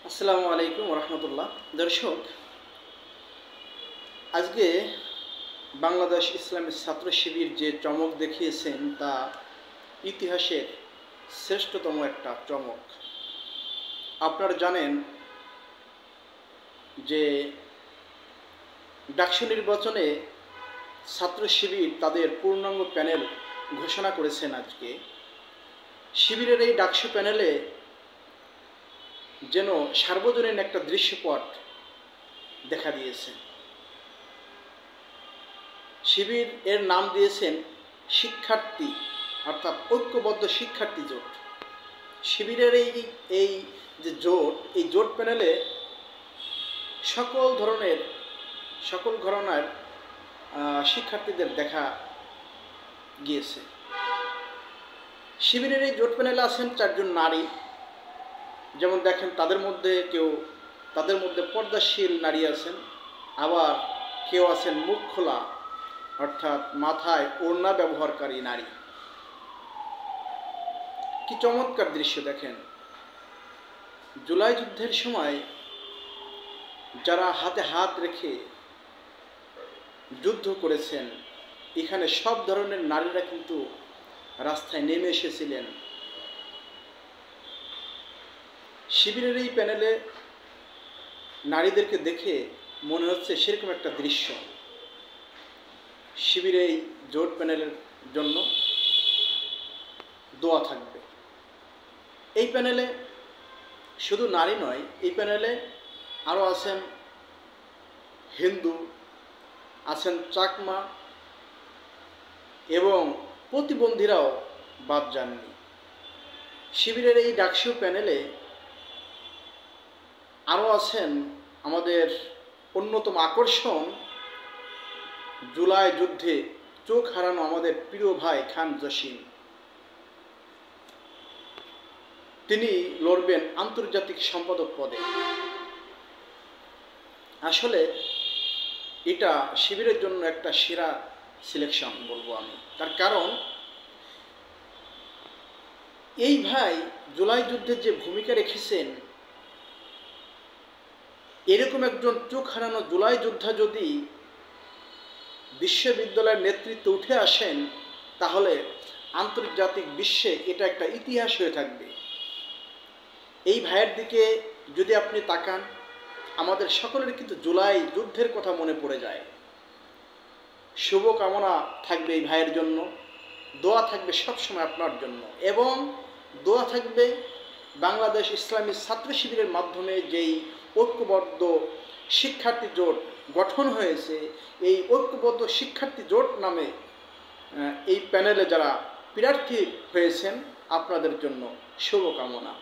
আসসালামু আলাইকুম রহমতুল্লাহ। দর্শক, আজকে বাংলাদেশ ইসলামী ছাত্র শিবির যে চমক দেখিয়েছেন তা ইতিহাসের শ্রেষ্ঠতম একটা চমক। আপনারা জানেন যে ডাকসু নির্বাচনে ছাত্র শিবির তাদের পূর্ণাঙ্গ প্যানেল ঘোষণা করেছেন। আজকে শিবিরের এই ডাকসু প্যানেলে যেন সার্বজনীন একটা দৃশ্যপট দেখা দিয়েছে। শিবির এর নাম দিয়েছেন শিক্ষার্থী, অর্থাৎ ঐক্যবদ্ধ শিক্ষার্থী জোট। শিবিরের এই যে জোট, এই জোট প্যানেলে সকল ঘরানার শিক্ষার্থীদের দেখা গিয়েছে। শিবিরের এই জোট প্যানেলে আছেন 4 জন নারী। যেমন দেখেন, তাদের মধ্যে পর্দাশীল নারী আছেন, আবার কেউ আছেন মুখ খোলা, অর্থাৎ মাথায় ওড়না ব্যবহারকারী নারী। কি চমৎকার দৃশ্য দেখেন! জুলাই যুদ্ধের সময় যারা হাতে হাত রেখে যুদ্ধ করেছেন, এখানে সব ধরনের নারীরা কিন্তু রাস্তায় নেমে এসেছিলেন। শিবিরের এই প্যানেলে নারীদেরকে দেখে মনে হচ্ছে সেরকম একটা দৃশ্য। শিবিরের এই জোট প্যানেলের জন্য দোয়া থাকবে। এই প্যানেলে শুধু নারী নয়, এই প্যানেলে আরও আছেন হিন্দু, আছেন চাকমা এবং প্রতিবন্ধীরাও বাদ যাননি। শিবিরের এই ডাকসু প্যানেলে আরও আছেন আমাদের অন্যতম আকর্ষণ, জুলাই যুদ্ধে চোখ হারানো আমাদের প্রিয় ভাই খান জসিম। তিনি লড়বেন আন্তর্জাতিক সম্পাদক পদে। আসলে এটা শিবিরের জন্য একটা সেরা সিলেকশন বলবো আমি। তার কারণ, এই ভাই জুলাই যুদ্ধের যে ভূমিকা রেখেছেন, এরকম একজন চোখ হারানো জুলাই যোদ্ধা যদি বিশ্ববিদ্যালয়ের নেতৃত্বে উঠে আসেন, তাহলে আন্তর্জাতিক বিশ্বে এটা একটা ইতিহাস হয়ে থাকবে। এই ভাইয়ের দিকে যদি আপনি তাকান, আমাদের সকলের কিন্তু জুলাই যুদ্ধের কথা মনে পড়ে যায়। শুভকামনা থাকবে এই ভাইয়ের জন্য, দোয়া থাকবে সবসময় আপনার জন্য, এবং দোয়া থাকবে বাংলাদেশ ইসলামী ছাত্র শিবিরের মাধ্যমে যেই ঐক্যবদ্ধ শিক্ষার্থী জোট গঠন হয়েছে, এই ঐক্যবদ্ধ শিক্ষার্থী জোট নামে এই প্যানেলে যারা প্রার্থী হয়েছেন, আপনাদের জন্য শুভকামনা।